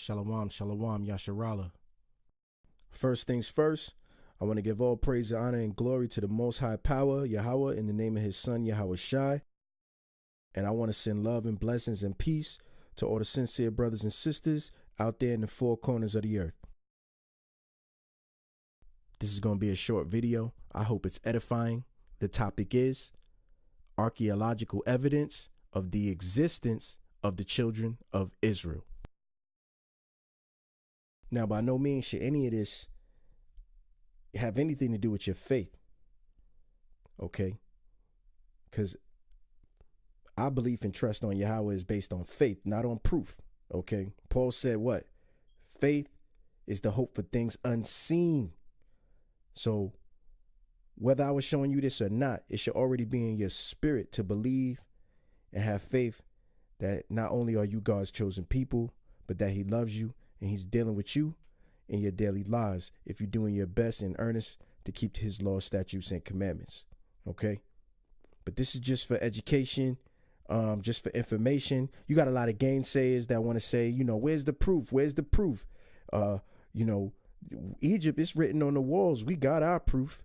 Shalom, shalom, Yasharala. First things first, I want to give all praise, honor, and glory to the Most High Power, Yahweh, in the name of his son, Yahweh Shai. And I want to send love and blessings and peace to all the sincere brothers and sisters out there in the four corners of the earth. This is going to be a short video. I hope it's edifying. The topic is archaeological evidence of the existence of the children of Israel. Now, by no means should any of this have anything to do with your faith, okay? Because our belief and trust on Yahweh is based on faith, not on proof, okay? Paul said what? Faith is the hope for things unseen. So whether I was showing you this or not, it should already be in your spirit to believe and have faith that not only are you God's chosen people, but that he loves you and he's dealing with you in your daily lives if you're doing your best in earnest to keep his laws, statutes, and commandments, okay? But this is just for education, just for information. You got a lot of gainsayers that want to say, you know, where's the proof? Where's the proof? You know, Egypt is written on the walls. We got our proof.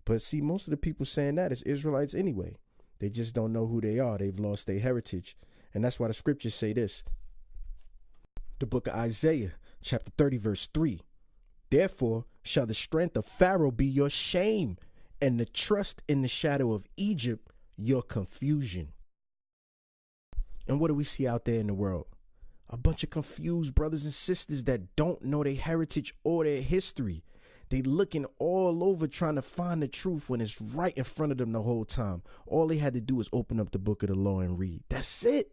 But see, most of the people saying that is Israelites anyway. They just don't know who they are. They've lost their heritage. And that's why the scriptures say this. The book of Isaiah, chapter 30, verse 3. Therefore shall the strength of Pharaoh be your shame, and the trust in the shadow of Egypt your confusion. And what do we see out there in the world? A bunch of confused brothers and sisters that don't know their heritage or their history. They looking all over trying to find the truth when it's right in front of them the whole time. All they had to do is open up the book of the law and read. That's it.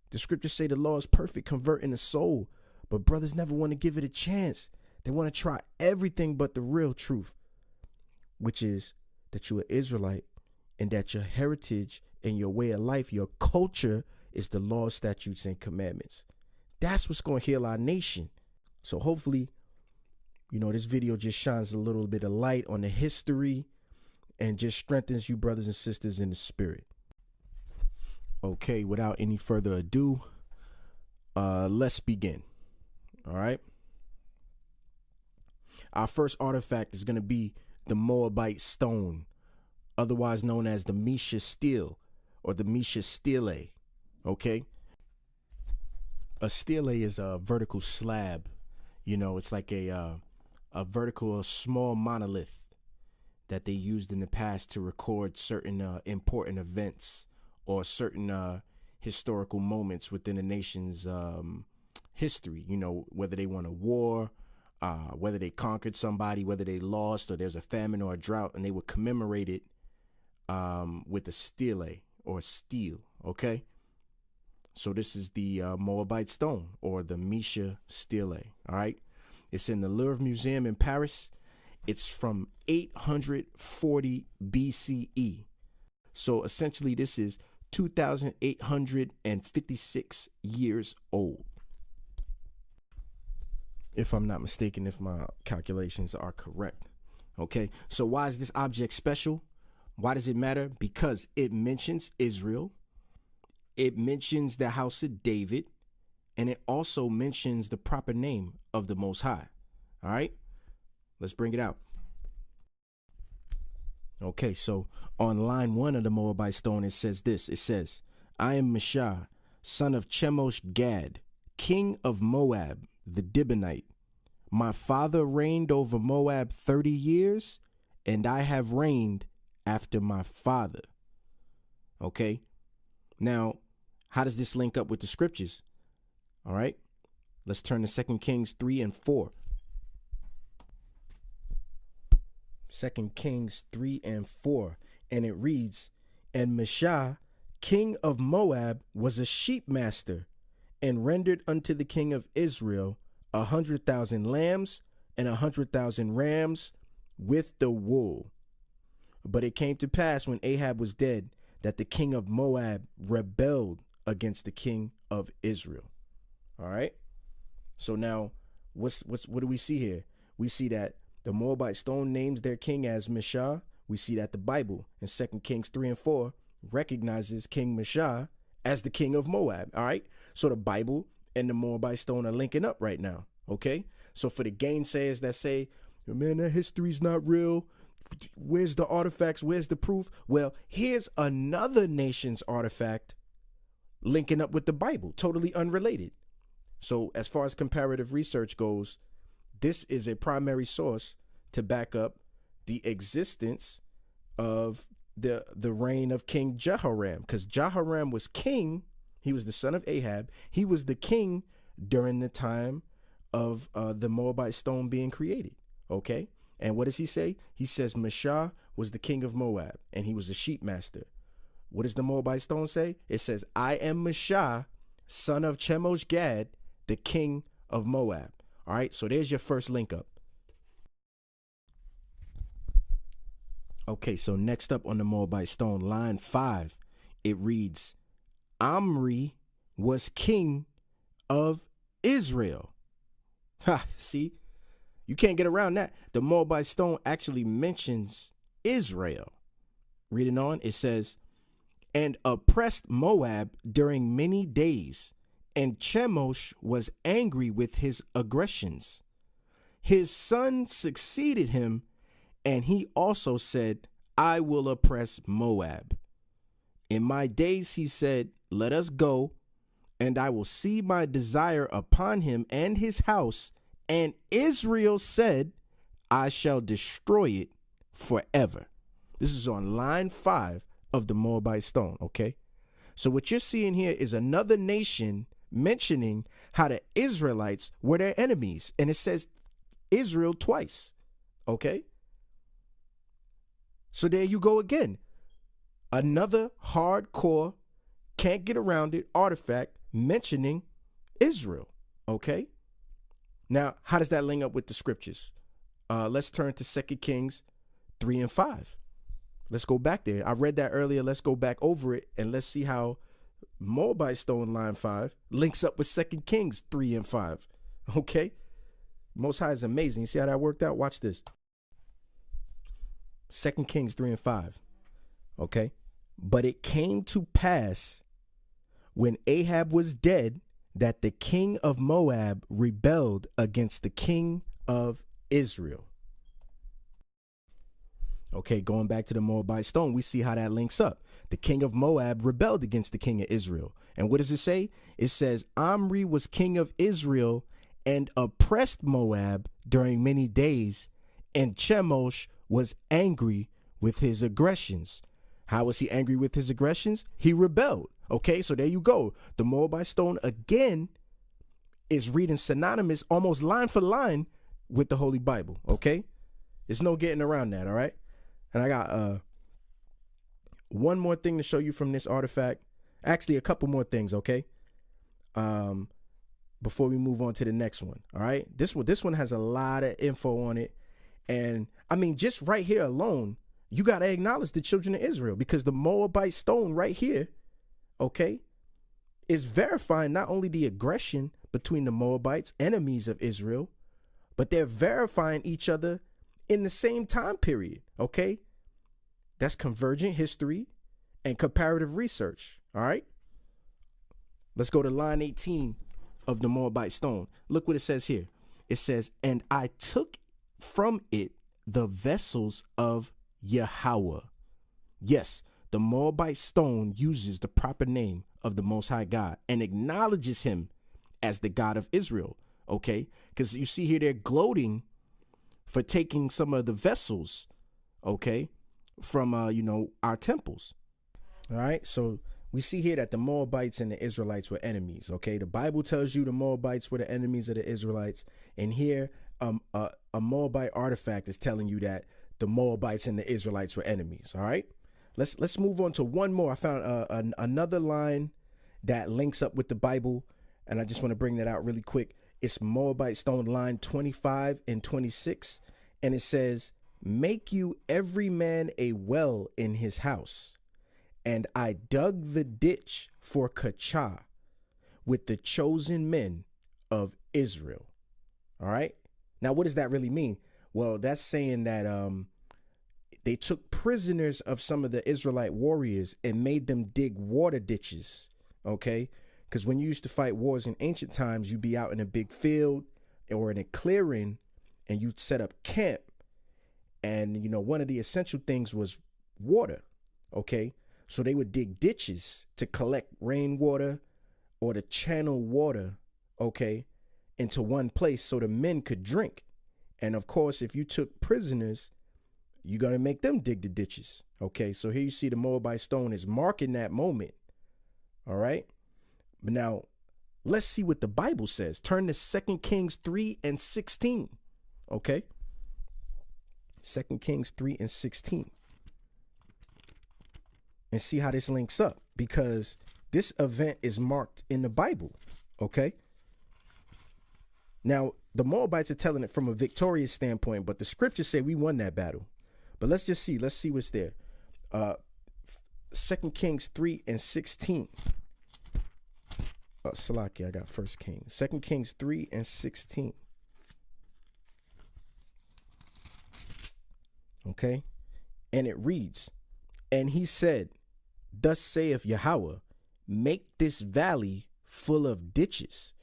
The scriptures say the law is perfect, converting the soul. But brothers never want to give it a chance. They want to try everything but the real truth, which is that you're an Israelite and that your heritage and your way of life, your culture, is the law, statutes, and commandments. That's what's going to heal our nation. So hopefully, you know, this video just shines a little bit of light on the history and just strengthens you brothers and sisters in the spirit. Okay, without any further ado, let's begin. All right. Our first artifact is going to be the Moabite stone, otherwise known as the Mesha stele or the Mesha stele. Okay. A stele is a vertical slab. You know, it's like a vertical, small monolith that they used in the past to record certain important events or certain historical moments within a nation's history. You know, whether they won a war, whether they conquered somebody, whether they lost, or there's a famine or a drought, and they would commemorate it with a stele or stele. Okay, so this is the Moabite stone or the Mesha stele. All right, it's in the Louvre Museum in Paris. It's from 840 BCE. So essentially, this is 2,856 years old. If I'm not mistaken, if my calculations are correct. Okay, so why is this object special? Why does it matter? Because it mentions Israel. It mentions the house of David. And it also mentions the proper name of the Most High. All right, let's bring it out. Okay, so on line 1 of the Moabite stone, it says this. It says, I am Mesha, son of Chemosh Gad, king of Moab, the Dibonite. My father reigned over Moab 30 years, and I have reigned after my father. Okay, now, how does this link up with the scriptures? All right, let's turn to 2 Kings 3 and 4. 2 Kings 3 and 4, and it reads, And Mesha, king of Moab, was a sheep master, and rendered unto the king of Israel 100,000 lambs and 100,000 rams with the wool. But it came to pass when Ahab was dead that the king of Moab rebelled against the king of Israel. All right. So now what do we see here? We see that the Moabite stone names their king as Mesha. We see that the Bible in 2 Kings 3 and 4 recognizes King Mesha as the king of Moab. All right. So the Bible and the Moabite stone are linking up right now. Okay, so for the gainsayers that say, man, that history's not real, where's the artifacts, where's the proof? Well, here's another nation's artifact linking up with the Bible, totally unrelated. So as far as comparative research goes, this is a primary source to back up the existence of the reign of King Jehoram, because Jehoram was king. He was the son of Ahab. He was the king during the time of the Moabite stone being created. Okay, and what does he say? He says Meshah was the king of Moab, and he was a sheep master. What does the Moabite stone say? It says, I am Meshah, son of Chemosh Gad, the king of Moab. All right, so there's your first link up. Okay, so next up on the Moabite stone, line 5, it reads, Omri was king of Israel. Ha, see, you can't get around that. The Moabite stone actually mentions Israel. Reading on, it says, and oppressed Moab during many days, and Chemosh was angry with his aggressions. His son succeeded him, and he also said, I will oppress Moab. In my days, he said, let us go, and I will see my desire upon him and his house. And Israel said, I shall destroy it forever. This is on line 5 of the Moabite stone, okay? So what you're seeing here is another nation mentioning how the Israelites were their enemies. And it says Israel twice, okay? So there you go again. Another hardcore, can't get around it artifact mentioning Israel, okay? Now, how does that link up with the scriptures? Let's turn to 2 Kings 3 and 5. Let's go back there. I read that earlier. Let's go back over it and let's see how Moabite stone line 5 links up with 2 Kings 3 and 5. Okay? Most High is amazing. You see how that worked out? Watch this. 2 Kings 3 and 5. Okay? But it came to pass when Ahab was dead that the king of Moab rebelled against the king of Israel. Okay, going back to the Moabite stone, we see how that links up. The king of Moab rebelled against the king of Israel. And what does it say? It says, Omri was king of Israel and oppressed Moab during many days, and Chemosh was angry with his aggressions. How was he angry with his aggressions? He rebelled. Okay, so there you go. The Moabite stone again is reading synonymous, almost line for line with the Holy Bible. Okay, there's no getting around that. All right. And I got one more thing to show you from this artifact. Actually, a couple more things, okay? Before we move on to the next one, all right? This one has a lot of info on it. And, I mean, just right here alone, you got to acknowledge the children of Israel, because the Moabite stone right here, okay, is verifying not only the aggression between the Moabites, enemies of Israel, but they're verifying each other in the same time period, okay? That's convergent history and comparative research, all right? Let's go to line 18 of the Moabite stone. Look what it says here. It says, and I took from it the vessels of Yahweh. Yes, the Moabite stone uses the proper name of the Most High God and acknowledges him as the God of Israel, okay? Because you see here they're gloating for taking some of the vessels, okay, from, our temples. All right, so we see here that the Moabites and the Israelites were enemies, okay? The Bible tells you the Moabites were the enemies of the Israelites, and here a Moabite artifact is telling you that the Moabites and the Israelites were enemies, all right? Let's move on to one more. I found another line that links up with the Bible, and I just want to bring that out really quick. It's Moabite stone line 25 and 26, and it says, make you every man a well in his house. And I dug the ditch for Kachah with the chosen men of Israel. All right. Now, what does that really mean? Well, that's saying that they took prisoners of some of the Israelite warriors and made them dig water ditches. OK, Because when you used to fight wars in ancient times, you'd be out in a big field or in a clearing and you'd set up camp. And, you know, one of the essential things was water. Okay. So they would dig ditches to collect rainwater or to channel water, okay, into one place so the men could drink. And of course, if you took prisoners, you're going to make them dig the ditches. Okay. So here you see the Moabite stone is marking that moment. All right. But now let's see what the Bible says. Turn to 2 Kings 3:16. Okay. 2 Kings 3:16. And see how this links up, because this event is marked in the Bible. Okay. Now, the Moabites are telling it from a victorious standpoint, but the scriptures say we won that battle. But let's just see. Let's see what's there. 2 Kings 3:16. Salaki, I got 1 Kings. 2 Kings 3:16. Okay. And it reads, and he said, thus saith Yahweh, make this valley full of ditches.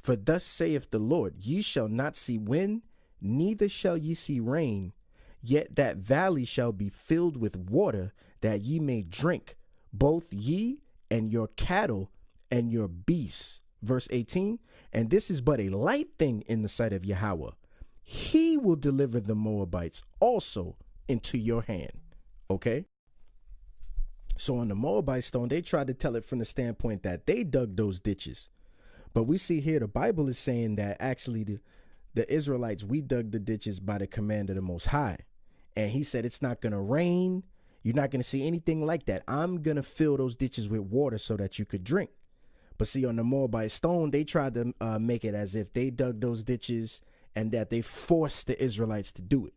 For thus saith the Lord, ye shall not see wind, neither shall ye see rain, yet that valley shall be filled with water, that ye may drink, both ye and your cattle and your beasts. Verse 18, and this is but a light thing in the sight of Yahweh. He will deliver the Moabites also into your hand. Okay. So on the Moabite stone, they tried to tell it from the standpoint that they dug those ditches. But we see here the Bible is saying that actually the Israelites, we dug the ditches by the command of the Most High. And he said, it's not going to rain. You're not going to see anything like that. I'm going to fill those ditches with water so that you could drink. But see, on the Moabite stone, they tried to make it as if they dug those ditches and that they forced the Israelites to do it.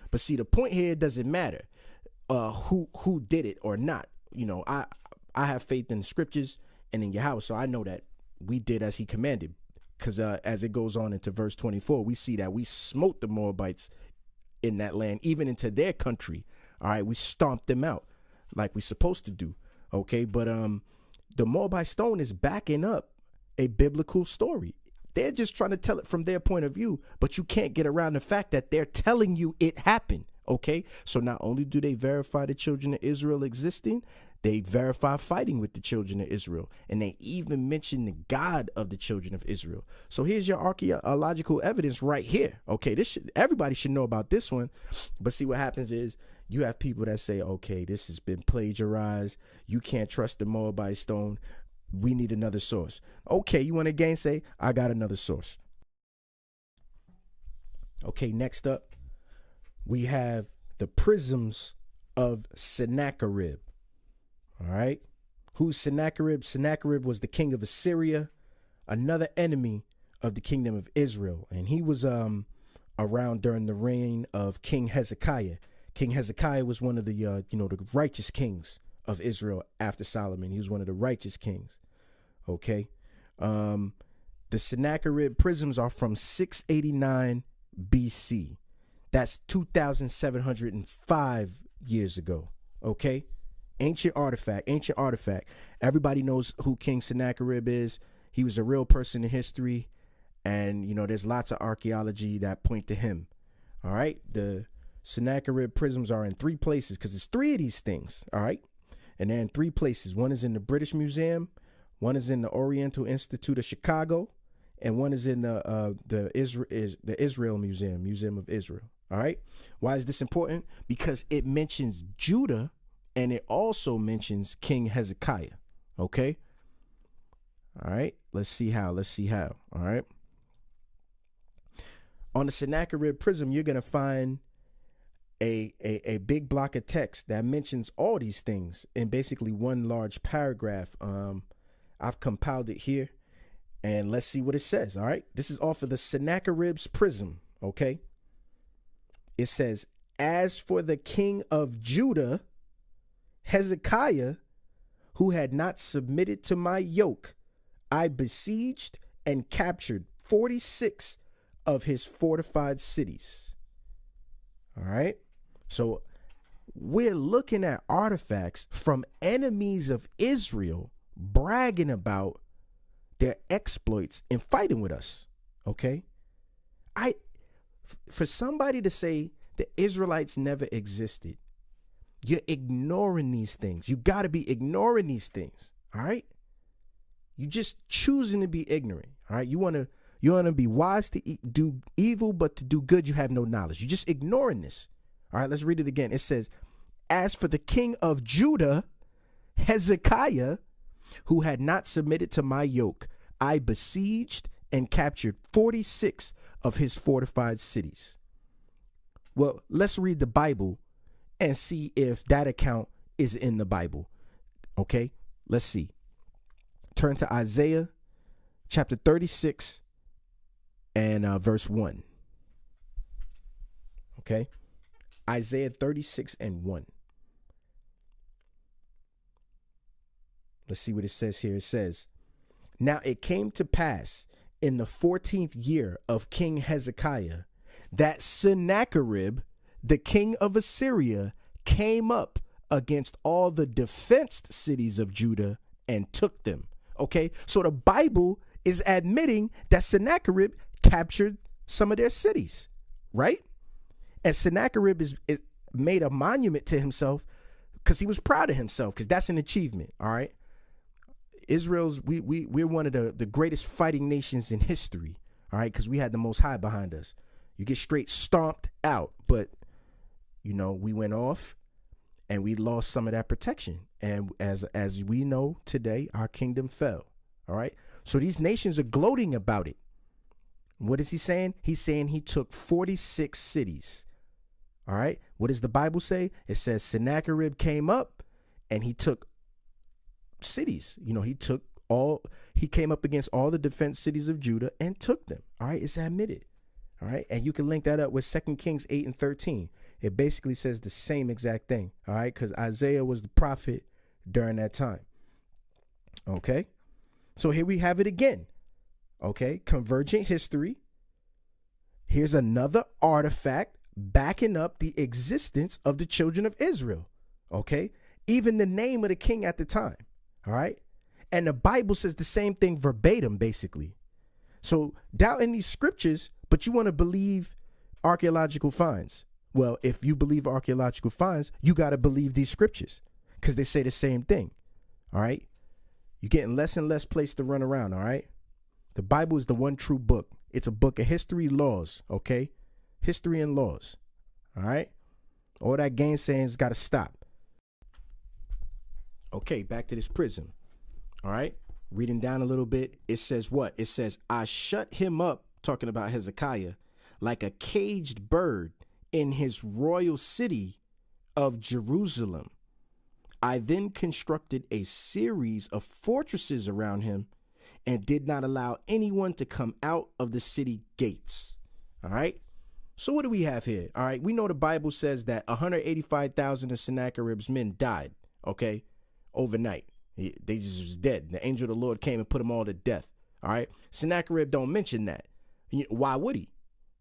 But see, the point here, it doesn't matter who did it or not. You know, I have faith in the scriptures and in Yahweh, so I know that we did as he commanded. Because as it goes on into verse 24, we see that we smote the Moabites in that land, even into their country. All right, we stomped them out like we're supposed to do. Okay, but the Moabite stone is backing up a biblical story. They're just trying to tell it from their point of view, but you can't get around the fact that they're telling you it happened. Okay, so not only do they verify the children of Israel existing, they verify fighting with the children of Israel, and they even mention the God of the children of Israel. So here's your archaeological evidence right here. Okay, everybody should know about this one. But see, what happens is you have people that say, okay, this has been plagiarized. You can't trust the Moabite stone. We need another source. Okay, you want to gainsay? I got another source. Okay, next up, we have the prisms of Sennacherib. All right. Who's Sennacherib? Sennacherib was the king of Assyria, another enemy of the kingdom of Israel. And he was around during the reign of King Hezekiah. King Hezekiah was one of the, the righteous kings of Israel after Solomon. He was one of the righteous kings. Okay. The Sennacherib prisms are from 689 BC. That's 2,705 years ago. Okay. Ancient artifact. Everybody knows who King Sennacherib is. He was a real person in history. And, there's lots of archaeology that point to him. All right. The Sennacherib prisms are in 3 places because it's 3 of these things. All right. And they're in 3 places. One is in the British Museum. One is in the Oriental Institute of Chicago. And one is in the Israel Museum of Israel. All right. Why is this important? Because it mentions Judah and it also mentions King Hezekiah. Okay. All right. Let's see how. All right. On the Sennacherib prism, you're going to find a big block of text that mentions all these things in basically one large paragraph. I've compiled it here and let's see what it says. All right. This is off of the Sennacherib's prism. Okay. It says, as for the king of Judah, Hezekiah, who had not submitted to my yoke, I besieged and captured 46 of his fortified cities. All right. So we're looking at artifacts from enemies of Israel bragging about their exploits in fighting with us. Okay. For somebody to say the Israelites never existed, you're ignoring these things. You got to be ignoring these things. All right. You just choosing to be ignorant. All right. You want to be wise to do evil, but to do good, you have no knowledge. You're just ignoring this. All right. Let's read it again. It says, as for the king of Judah, Hezekiah, who had not submitted to my yoke, I besieged and captured 46 of his fortified cities. Well, let's read the Bible and see if that account is in the Bible. Okay, let's see. Turn to Isaiah chapter 36 and verse 1. Okay, Isaiah 36 and 1. Let's see what it says here. It says, now it came to pass in the 14th year of King Hezekiah that Sennacherib, the king of Assyria, came up against all the defenced cities of Judah and took them. Okay, so the Bible is admitting that Sennacherib captured some of their cities, right? And Sennacherib is made a monument to himself because he was proud of himself, because that's an achievement. All right. We're one of the greatest fighting nations in history. All right. Because we had the Most High behind us. You get straight stomped out. But, we went off and we lost some of that protection. And as we know today, our kingdom fell. All right. So these nations are gloating about it. What is he saying? He's saying he took 46 cities. All right. What does the Bible say? It says Sennacherib came up and he took cities. He came up against all the defense cities of Judah and took them. All right. It's admitted. All right. And you can link that up with 2 Kings 8 and 13. It basically says the same exact thing. All right. Because Isaiah was the prophet during that time. Okay. So here we have it again. Okay. Convergent history. Here's another artifact backing up the existence of the children of Israel. Okay. Even the name of the king at the time. All right. And the Bible says the same thing verbatim, basically. So doubting these scriptures, but you want to believe archaeological finds. Well, if you believe archaeological finds, you got to believe these scriptures because they say the same thing. All right. You're getting less and less place to run around. All right. The Bible is the one true book. It's a book of history, laws. OK, history and laws. All right. All that gainsaying's got to stop. Okay, back to this prism. All right. Reading down a little bit. It says what? It says, I shut him up, talking about Hezekiah, like a caged bird in his royal city of Jerusalem. I then constructed a series of fortresses around him and did not allow anyone to come out of the city gates. All right. So what do we have here? All right. We know the Bible says that 185,000 of Sennacherib's men died. Okay. Overnight. They just was dead. The angel of the Lord came and put them all to death. All right. Sennacherib don't mention that. Why would he?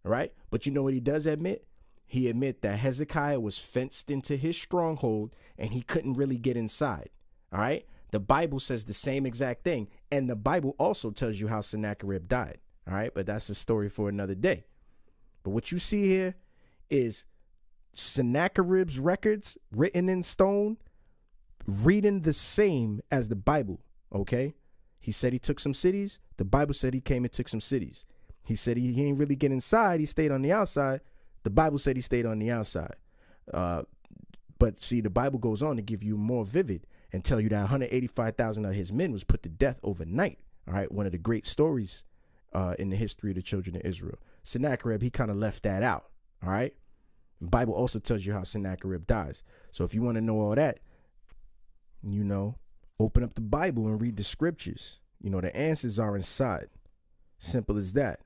All right. But you know what he does admit? He admit that Hezekiah was fenced into his stronghold and he couldn't really get inside. All right. The Bible says the same exact thing. And the Bible also tells you how Sennacherib died. All right. But that's a story for another day. But what you see here is Sennacherib's records written in stone, reading the same as the Bible. Okay. He said he took some cities. The Bible said he came and took some cities. He said he ain't really get inside. He stayed on the outside. The Bible said he stayed on the outside. But see, the Bible goes on to give you more vivid and tell you that 185,000 of his men was put to death overnight. All right. One of the great stories in the history of the children of Israel. Sennacherib, he kind of left that out. All right. The Bible also tells you how Sennacherib dies. So if you want to know all that, open up the Bible and read the scriptures. The answers are inside. Simple as that.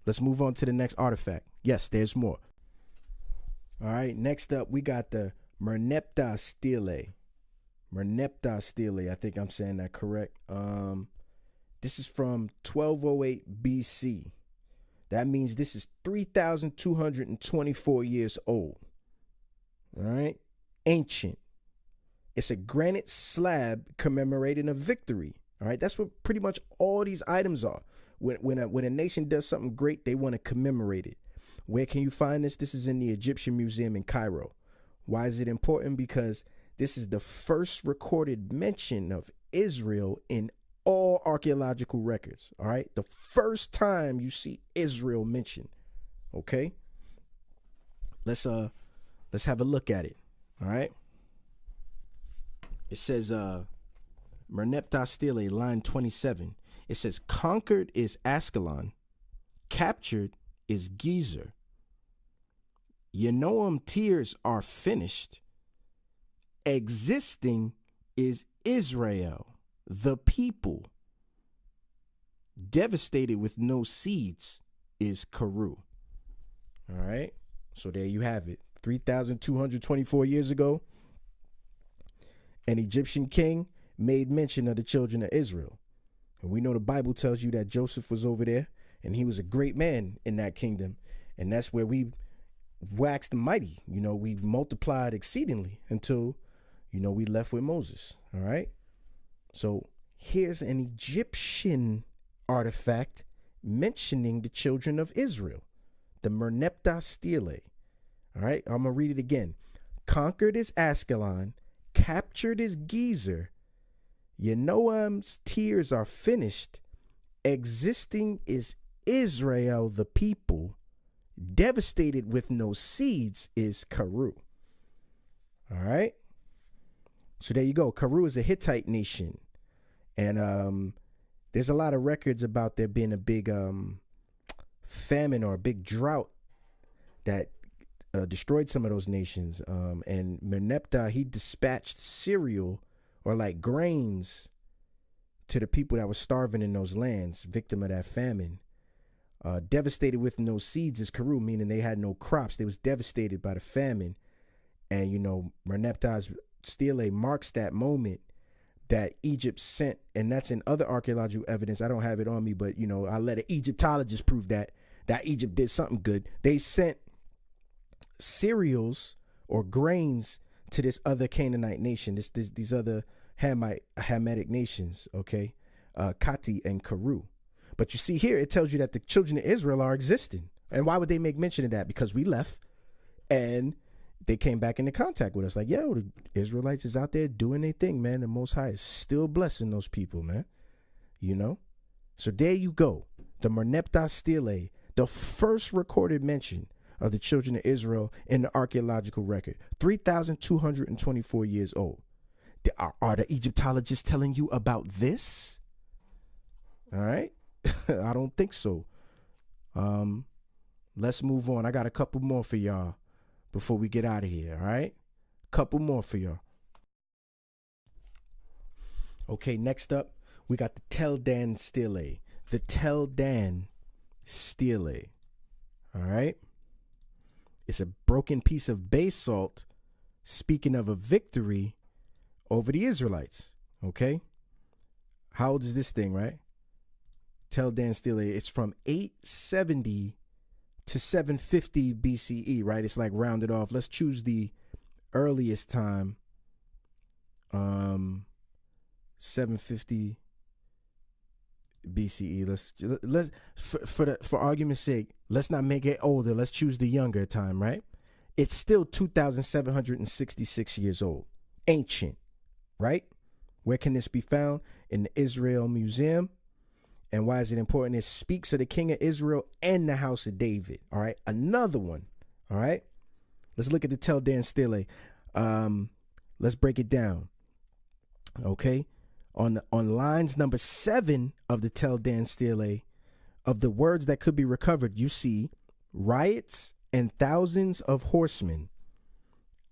Let's move on to the next artifact. Yes, there's more. All right. Next up, we got the Merneptah stele. Merneptah stele. I think I'm saying that correct. This is from 1208 BC. That means this is 3,224 years old. All right. Ancient. It's a granite slab commemorating a victory. All right, that's what pretty much all these items are. When a nation does something great, they want to commemorate it. Where can you find this? This is in the Egyptian Museum in Cairo. Why is it important? Because this is the first recorded mention of Israel in all archaeological records. All right, the first time you see Israel mentioned. Okay, let's have a look at it. All right, it says Merneptah Stele, line 27. It says, conquered is Ascalon, captured is Gezer. Yenoam tears are finished. Existing is Israel, the people. Devastated with no seeds is Karu. All right, so there you have it. 3,224 years ago, an Egyptian king made mention of the children of Israel. And we know the Bible tells you that Joseph was over there and he was a great man in that kingdom. And that's where we waxed mighty. You know, we multiplied exceedingly until, you know, we left with Moses. All right. So here's an Egyptian artifact mentioning the children of Israel, the Merneptah Stele. All right. I'm going to read it again. Conquered is Ascalon, captured is Gezer. Yenoam's tears are finished. Existing is Israel, the people. Devastated with no seeds is Karu. All right. So there you go. Karu is a Hittite nation. And there's a lot of records about there being a big famine or a big drought that destroyed some of those nations. And Merneptah, he dispatched cereal or like grains to the people that were starving in those lands, victim of that famine. Devastated with no seeds is Karu, meaning they had no crops. They was devastated by the famine. And, you know, Merneptah's stele marks that moment that Egypt sent, and that's in other archaeological evidence. I don't have it on me, but, you know, I let an Egyptologist prove that Egypt did something good. They sent cereals or grains to this other Canaanite nation, these other Hamitic nations, okay, Kati and Karu. But you see here, it tells you that the children of Israel are existing. And why would they make mention of that? Because we left and they came back into contact with us. Like, yo, the Israelites is out there doing their thing, man. The Most High is still blessing those people, man. You know? So there you go. The Merneptah Stele, the first recorded mention of the children of Israel in the archaeological record. 3,224 years old. Are the Egyptologists telling you about this? All right. I don't think so. Let's move on. I got a couple more for y'all before we get out of here. All right. Couple more for y'all. Okay. Next up, we got the Tel Dan Stele. The Tel Dan Stele. All right. It's a broken piece of basalt, speaking of a victory over the Israelites. Okay. How old is this thing, right? Tel Dan Stele. It's from 870 to 750 BCE, right? It's like rounded off. Let's choose the earliest time. 750 BCE. Let's for argument's sake, let's not make it older. Let's choose the younger time, right? It's still 2,766 years old. Ancient, right? Where can this be found? In the Israel Museum. And why is it important? It speaks of the king of Israel and the house of David. All right. Another one. All right. Let's look at the Tel Dan Stele. Let's break it down. Okay. On lines number 7 of the Tel Dan Stele, of the words that could be recovered, you see riots and thousands of horsemen.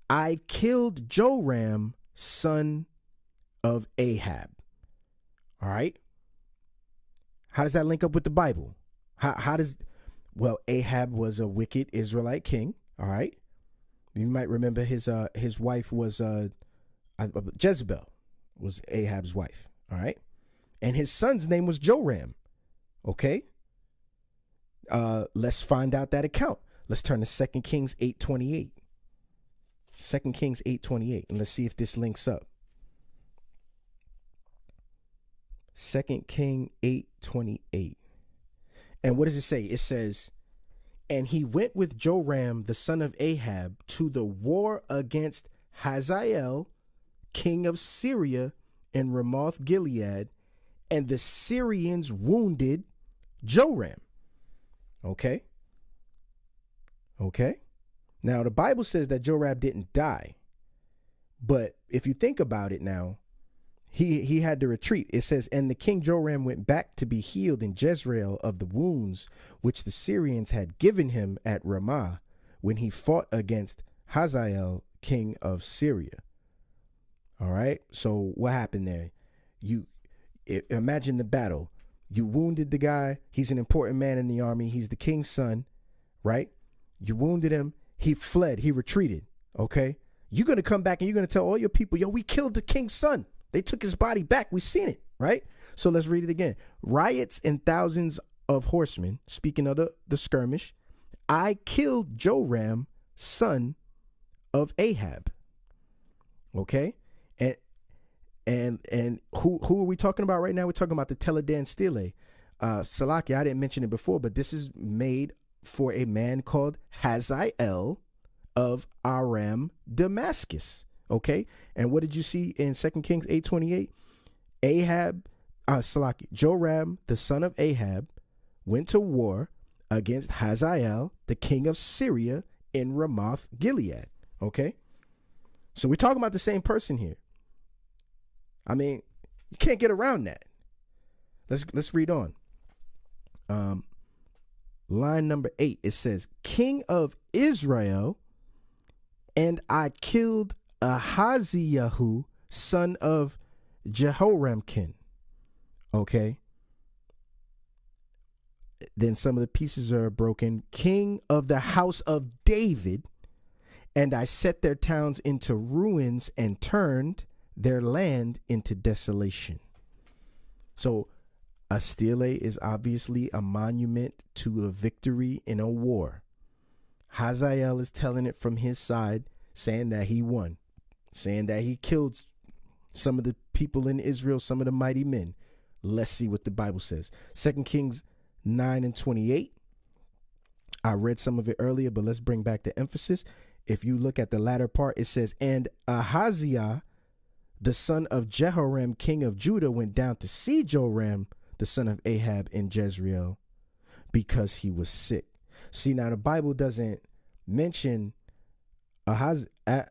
I killed Joram, son of Ahab. All right. How does that link up with the Bible? Well, Ahab was a wicked Israelite king. All right. You might remember his wife was Jezebel was Ahab's wife. All right. And his son's name was Joram. Okay. Let's find out that account. Let's turn to 2 Kings 8:28. 2 Kings 8:28. And let's see if this links up. 2 King 8:28. And what does it say? It says, and he went with Joram, the son of Ahab, to the war against Hazael, king of Syria, in Ramoth Gilead, and the Syrians wounded Joram. Okay. Now, the Bible says that Joram didn't die. But if you think about it now, he had to retreat. It says, and the king Joram went back to be healed in Jezreel of the wounds which the Syrians had given him at Ramah when he fought against Hazael, king of Syria. All right. So what happened there? Imagine the battle. You wounded the guy. He's an important man in the army. He's the king's son, right? You wounded him. He fled. He retreated. Okay. You're going to come back and you're going to tell all your people, yo, we killed the king's son. They took his body back. We seen it, right? So let's read it again. Riots and thousands of horsemen, speaking of the skirmish, I killed Joram, son of Ahab. Okay? And who are we talking about right now? We're talking about the Teledan Stele. Salaki, I didn't mention it before, but this is made for a man called Hazael of Aram Damascus. Okay, and what did you see in 2 Kings 8:28? Joram, the son of Ahab, went to war against Hazael, the king of Syria, in Ramoth Gilead. Okay, so we're talking about the same person here. I mean, you can't get around that. Let's read on. Line number 8. It says, King of Israel, and I killed Ahaziah, son of Jehoramkin. Okay. Then some of the pieces are broken. King of the house of David, and I set their towns into ruins and turned their land into desolation. So a stele is obviously a monument to a victory in a war. Hazael is telling it from his side, saying that he won, saying that he killed some of the people in Israel, some of the mighty men. Let's see what the Bible says. 2 Kings 9:28. I read some of it earlier, but let's bring back the emphasis. If you look at the latter part, it says, and Ahaziah, the son of Jehoram, king of Judah, went down to see Joram, the son of Ahab, in Jezreel because he was sick. See, now the Bible doesn't mention Ahaziah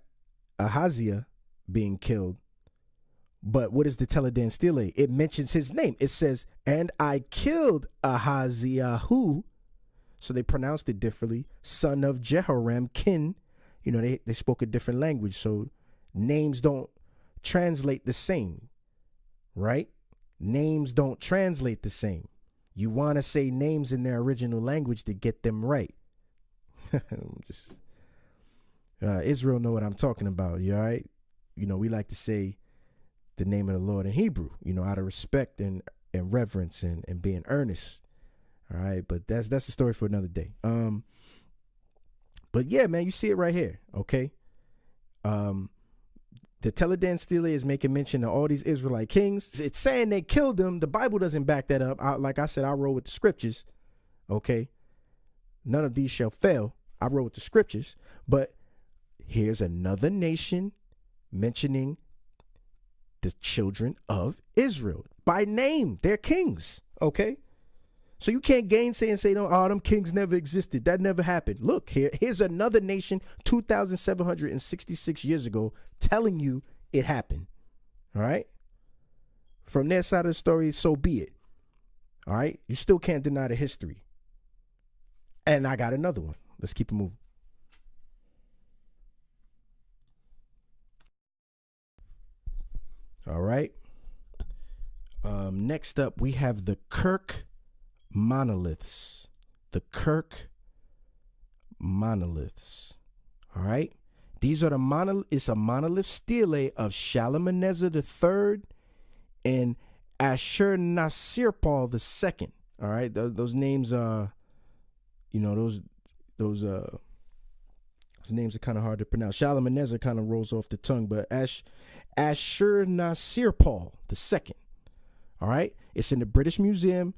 being killed, but what is the Teledan Stele? It mentions his name. It says, and I killed Ahaziahu. So they pronounced it differently. Son of Jehoram, kin. You know, they spoke a different language. So names don't translate the same, right? Names don't translate the same. You want to say names in their original language to get them right. Just Israel know what I'm talking about. You all right? You know, we like to say the name of the Lord in Hebrew, you know, out of respect and reverence and being earnest. All right, but that's the story for another day. But yeah, man, you see it right here. Okay. The Teledan Stele is making mention of all these Israelite kings. It's saying they killed them. The Bible doesn't back that up. Like I said, I roll with the scriptures. Okay. None of these shall fail. I roll with the scriptures. But here's another nation mentioning the children of Israel by name. They're kings. Okay. So you can't gainsay and say, no, oh, them kings never existed. That never happened. Look, here's another nation 2,766 years ago telling you it happened. All right. From their side of the story, so be it. All right. You still can't deny the history. And I got another one. Let's keep it moving. All right. Next up, we have the Kirk monoliths. The Kirk monoliths. All right. These are it's a monolith stele of Shalmaneser III and Ashurnasirpal II. All right. Those names are, you know, those names are kind of hard to pronounce. Shalmaneser kind of rolls off the tongue, but Ashurnasirpal II. All right. It's in the British Museum.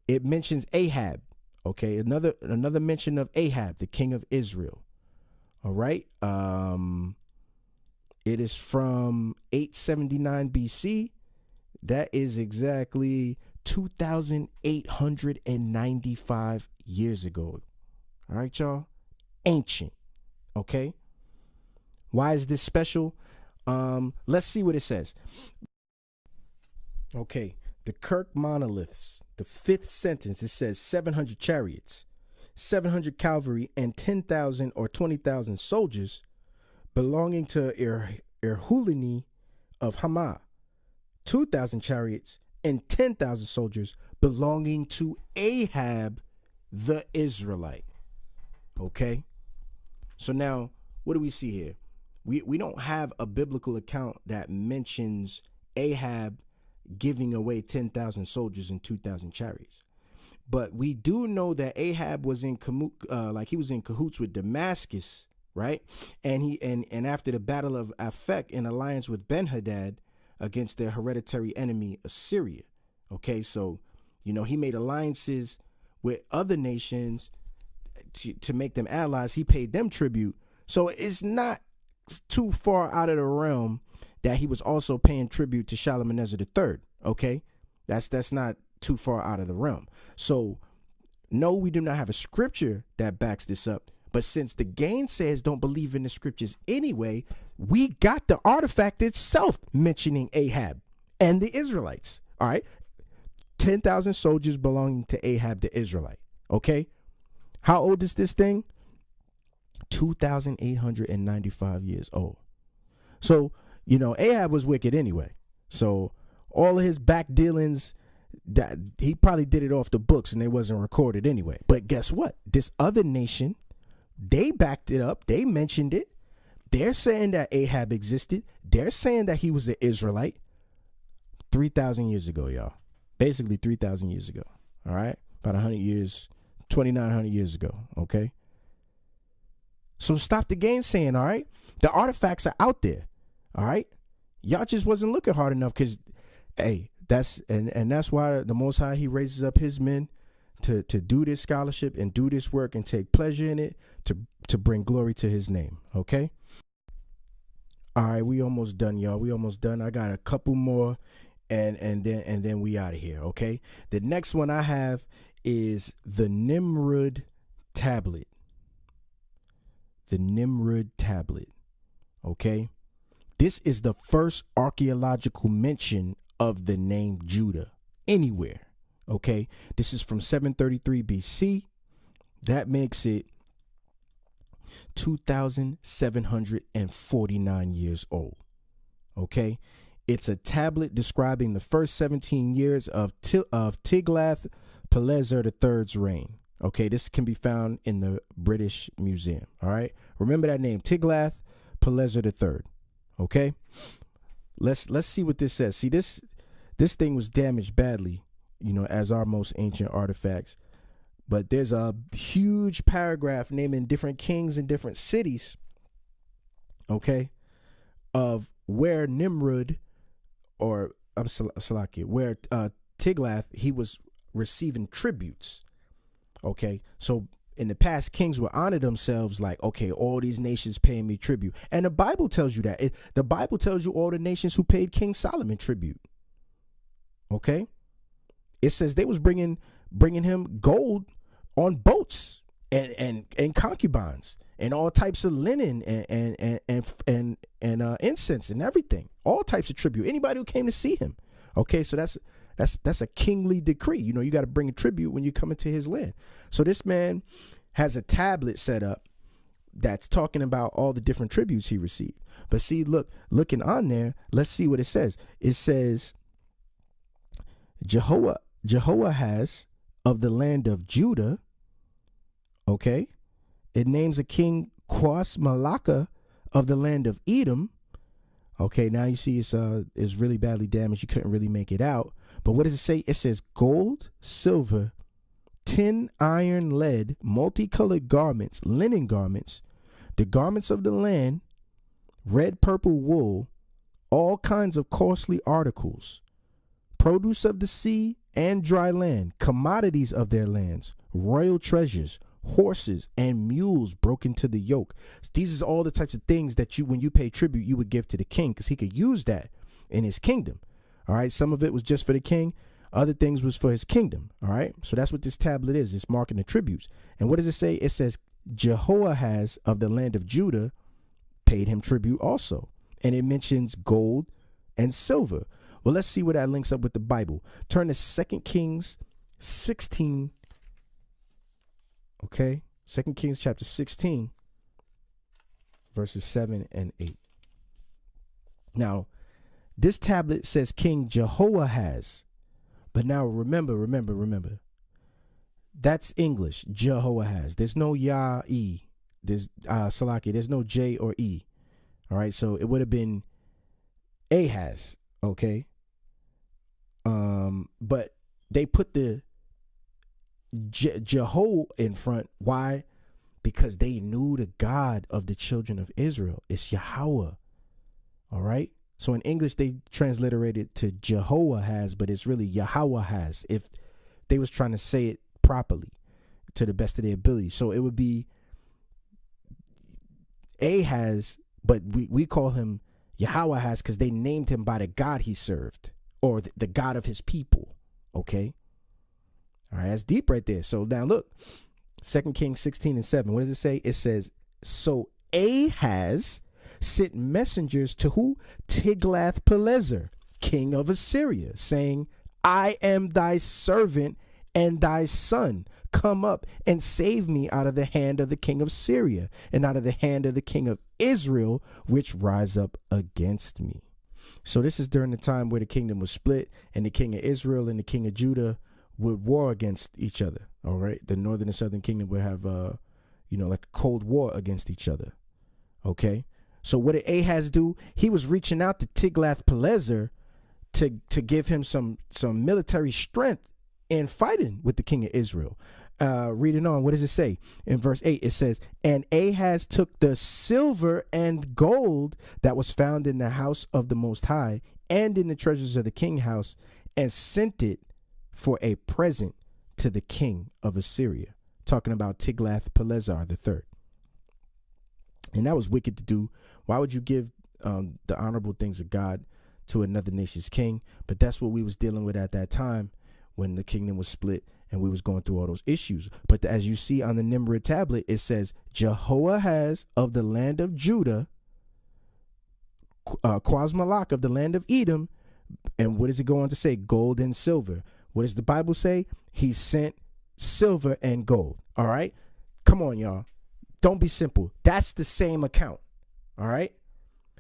It mentions Ahab. Okay. Another mention of Ahab, the king of Israel. All right. It is from 879 BC. That is exactly 2,895 years ago. All right, y'all. Ancient. Okay. Why is this special? Let's see what it says. Okay. The Kirk monoliths, the 5th sentence, it says 700 chariots, 700 cavalry, and 10,000 or 20,000 soldiers belonging to Erhulani of Hamath, 2,000 chariots and 10,000 soldiers belonging to Ahab the Israelite. Okay. So now what do we see here? We don't have a biblical account that mentions Ahab giving away 10,000 soldiers and 2,000 chariots. But we do know that Ahab was in he was in cahoots with Damascus, right? And after the battle of Aphek, in alliance with Ben-Hadad against their hereditary enemy Assyria. Okay, so he made alliances with other nations to make them allies. He paid them tribute. So it's not too far out of the realm that he was also paying tribute to Shalmaneser III. Okay, that's not too far out of the realm. So no, we do not have a scripture that backs this up. But since the gainsayers don't believe in the scriptures anyway, we got the artifact itself mentioning Ahab and the Israelites. All right, 10,000 soldiers belonging to Ahab the Israelite. Okay, how old is this thing? 2,895 years old. So Ahab was wicked anyway. So all of his back dealings, that he probably did it off the books and they wasn't recorded anyway. But guess what? This other nation, they backed it up. They mentioned it. They're saying that Ahab existed. They're saying that he was an Israelite 3,000 years ago, y'all. Basically 3,000 years ago. All right. About 100 years, 2,900 years ago. Okay. So stop the gainsaying. All right. The artifacts are out there. All right. Y'all just wasn't looking hard enough because, hey, that's why the Most High, he raises up his men to do this scholarship and do this work and take pleasure in it to bring glory to his name. Okay. All right. We almost done, y'all. We almost done. I got a couple more and then we out of here. Okay. The next one I have is the Nimrud tablet. The Nimrud tablet. Okay. This is the first archaeological mention of the name Judah anywhere. Okay. This is from 733 BC. That makes it 2,749 years old. Okay. It's a tablet describing the first 17 years of Tiglath-Pileser III's reign. Okay. This can be found in the British Museum. All right. Remember that name, Tiglath-Pileser III. Okay. Let's see what this says. See, this thing was damaged badly, as our most ancient artifacts. But there's a huge paragraph naming different kings in different cities, okay, of where Nimrud, or where Tiglath, he was receiving tributes. Okay, so in the past, kings would honor themselves like, okay, all these nations paying me tribute. And the Bible tells you that. The Bible tells you all the nations who paid King Solomon tribute. Okay. It says they was bringing him gold on boats and concubines and all types of linen and incense and everything. All types of tribute. Anybody who came to see him. Okay, so that's a kingly decree. You got to bring a tribute when you come into his land. So this man has a tablet set up that's talking about all the different tributes he received. But see, looking on there, let's see what it says. It says, Jehoahaz of the land of Judah. Okay. It names a king Quas Malacca of the land of Edom. Okay, now you see it's really badly damaged. You couldn't really make it out. But what does it say? It says gold, silver, tin, iron, lead, multicolored garments, linen garments, the garments of the land, red, purple wool, all kinds of costly articles, produce of the sea and dry land, commodities of their lands, royal treasures, horses and mules broken to the yoke. These are all the types of things that when you pay tribute, you would give to the king, because he could use that in his kingdom. All right. Some of it was just for the king. Other things was for his kingdom. All right. So that's what this tablet is. It's marking the tributes. And what does it say? It says Jehoahaz of the land of Judah paid him tribute also. And it mentions gold and silver. Well, let's see where that links up with the Bible. Turn to 2 Kings 16. Okay. 2 Kings chapter 16, verses 7 and 8. Now, this tablet says King Jehoahaz. But now remember. That's English, Jehoahaz. There's no Yah-E. There's Salaki. There's no J or E. All right. So it would have been Ahaz. Okay. But they put the Jeho in front. Why? Because they knew the God of the children of Israel. It's Yahweh. All right. So in English, they transliterated to Jehoahaz, but it's really Yahwehaz if they was trying to say it properly to the best of their ability. So it would be Ahaz, but we call him Yahwehaz because they named him by the God he served, or the God of his people. Okay. All right. That's deep right there. So now look, 2 Kings 16 and 7. What does it say? It says, so Ahaz sent messengers to who? Tiglath-Pileser, king of Assyria, saying, I am thy servant and thy son. Come up and save me out of the hand of the king of Syria and out of the hand of the king of Israel, which rise up against me. So this is during the time where the kingdom was split, and the king of Israel and the king of Judah would war against each other. All right. The northern and southern kingdom would have, like a cold war against each other. Okay. So what did Ahaz do? He was reaching out to Tiglath-Pileser to give him some military strength in fighting with the king of Israel. Reading on, what does it say? In verse 8, it says, and Ahaz took the silver and gold that was found in the house of the Most High and in the treasures of the king's house, and sent it for a present to the king of Assyria. Talking about Tiglath-Pileser III. And that was wicked to do. Why would you give the honorable things of God to another nation's king? But that's what we was dealing with at that time when the kingdom was split and we was going through all those issues. But as you see on the Nimrod tablet, it says Jehoahaz of the land of Judah, Quasmalach of the land of Edom. And what does it go on to say? Gold and silver. What does the Bible say? He sent silver and gold. All right. Come on, y'all. Don't be simple. That's the same account. All right.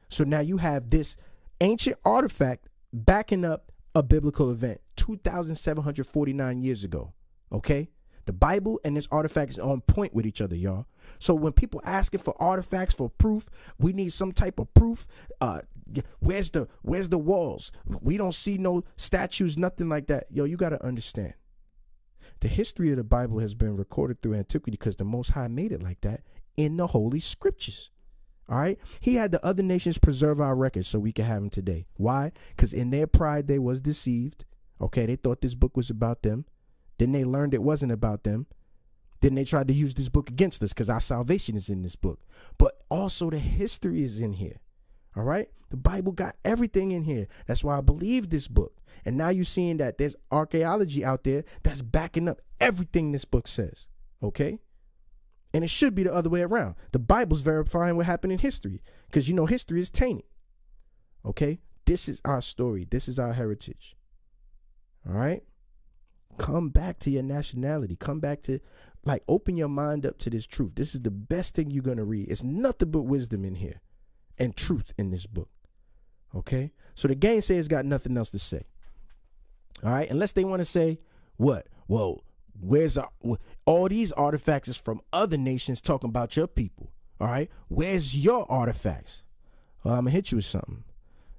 So now you have this ancient artifact backing up a biblical event 2,749 years ago. OK, the Bible and this artifact is on point with each other, y'all. So when people asking for artifacts for proof, we need some type of proof. Where's the walls? We don't see no statues, nothing like that. Yo, you got to understand. The history of the Bible has been recorded through antiquity because the Most High made it like that in the Holy Scriptures. All right. He had the other nations preserve our records so we can have them today. Why? Because in their pride, they was deceived. OK, they thought this book was about them. Then they learned it wasn't about them. Then they tried to use this book against us because our salvation is in this book. But also the history is in here. All right. The Bible got everything in here. That's why I believe this book. And now you're seeing that there's archaeology out there that's backing up everything this book says. OK. And it should be the other way around. The Bible's verifying what happened in history because, history is tainted. OK. This is our story. This is our heritage. All right. Come back to your nationality. Come back to, open your mind up to this truth. This is the best thing you're going to read. It's nothing but wisdom in here and truth in this book. Okay. So the gainsayers got nothing else to say. All right. Unless they want to say what? Well, where's all these artifacts is from other nations talking about your people. All right. Where's your artifacts? Well, I'm going to hit you with something.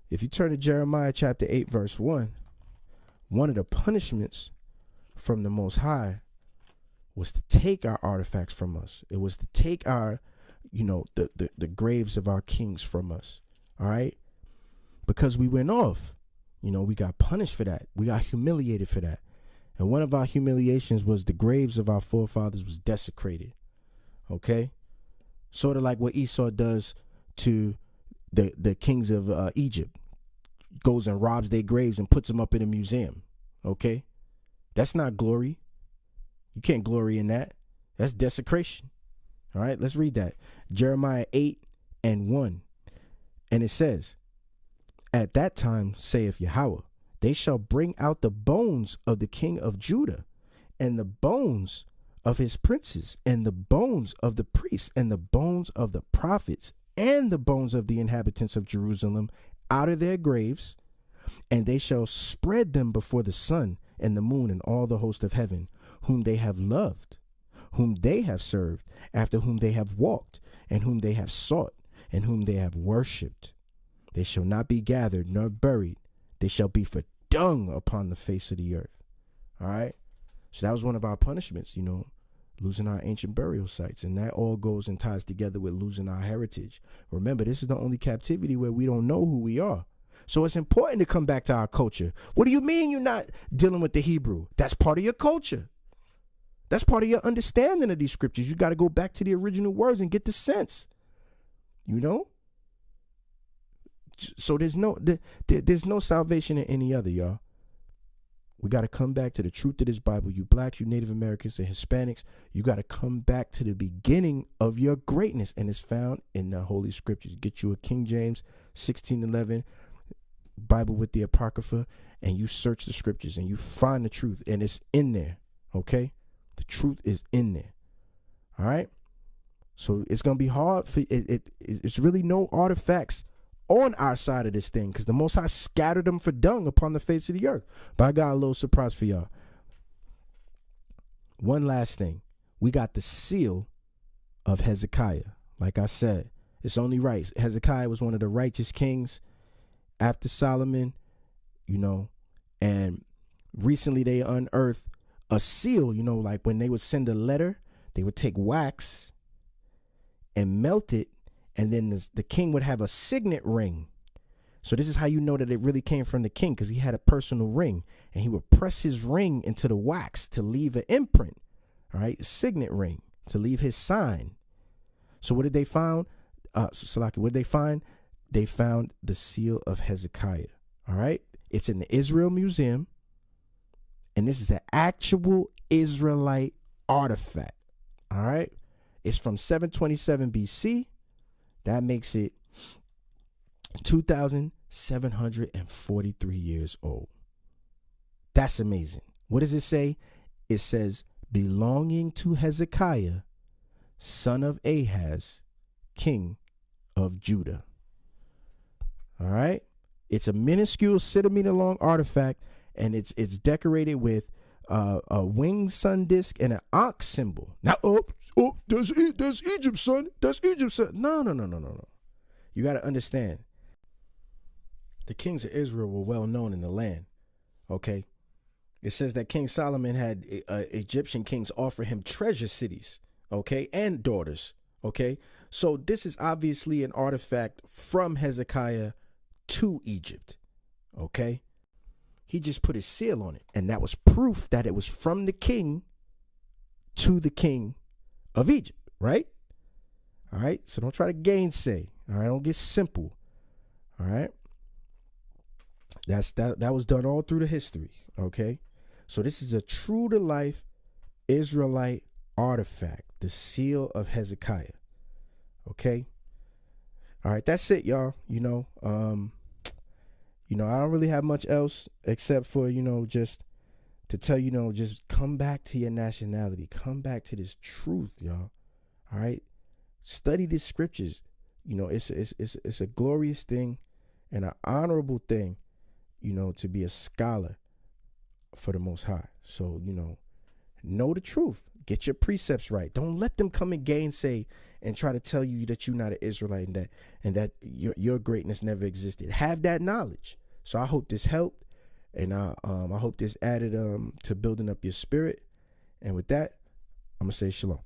If you turn to Jeremiah chapter 8, verse 1, one of the punishments from the Most High was to take our artifacts from us. It was to take our, the graves of our kings from us. All right. Because we went off. You know, we got punished for that. We got humiliated for that. And one of our humiliations was the graves of our forefathers was desecrated. Okay? Sort of like what Esau does to the kings of Egypt. Goes and robs their graves and puts them up in a museum. Okay? That's not glory. You can't glory in that. That's desecration. All right, let's read that. Jeremiah 8:1. And it says, at that time, saith Yahweh, they shall bring out the bones of the king of Judah, and the bones of his princes, and the bones of the priests, and the bones of the prophets, and the bones of the inhabitants of Jerusalem out of their graves, and they shall spread them before the sun and the moon and all the host of heaven, whom they have loved, whom they have served, after whom they have walked, and whom they have sought, and whom they have worshipped. They shall not be gathered nor buried. They shall be for dung upon the face of the earth. All right? So that was one of our punishments, you know, losing our ancient burial sites. And that all goes and ties together with losing our heritage. Remember, this is the only captivity where we don't know who we are. So it's important to come back to our culture. What do you mean you're not dealing with the Hebrew? That's part of your culture. That's part of your understanding of these scriptures. You got to go back to the original words and get the sense. You know? So there's no salvation in any other, y'all. We got to come back to the truth of this Bible. You blacks, you Native Americans, and Hispanics, you got to come back to the beginning of your greatness, and it's found in the Holy Scriptures. Get you a King James 1611 Bible with the Apocrypha, and you search the Scriptures, and you find the truth, and it's in there, okay? The truth is in there, all right? So it's going to be hard. It's really no artifacts on our side of this thing, because the Most High scattered them for dung upon the face of the earth. But I got a little surprise for y'all. One last thing. We got the seal of Hezekiah. Like I said, it's only right. Hezekiah was one of the righteous kings after Solomon, you know, and recently they unearthed a seal, you know, like when they would send a letter, they would take wax and melt it, and then the king would have a signet ring. So this is how you know that it really came from the king, because he had a personal ring, and he would press his ring into the wax to leave an imprint, all right, a signet ring, to leave his sign. So what did they find? Salaki, what did they find? They found the seal of Hezekiah, all right? It's in the Israel Museum, and this is an actual Israelite artifact, all right? It's from 727 BC. That makes it 2,743 years old. That's amazing. What does it say? It says, belonging to Hezekiah, son of Ahaz, king of Judah. All right? It's a minuscule centimeter long artifact, and it's decorated with a winged sun disk and an ox symbol. Now, that's Egypt, son. That's Egypt, son. No. You got to understand. The kings of Israel were well known in the land. Okay. It says that King Solomon had Egyptian kings offer him treasure cities. Okay. And daughters. Okay. So this is obviously an artifact from Hezekiah to Egypt. Okay. He just put his seal on it, and that was proof that it was from the king to the king of Egypt, right? All right, so don't try to gainsay. All right, don't get simple. All right, that was done all through the history. Okay, so this is a true to life Israelite artifact, the seal of Hezekiah. Okay, all right, that's it, y'all. I don't really have much else except for, just to tell you, just come back to your nationality. Come back to this truth, y'all. All right. Study the scriptures. It's a glorious thing and an honorable thing, to be a scholar for the Most High. So, know the truth. Get your precepts right. Don't let them come and gainsay and try to tell you that you're not an Israelite and that your greatness never existed. Have that knowledge. So I hope this helped, and I hope this added to building up your spirit. And with that, I'm gonna say shalom.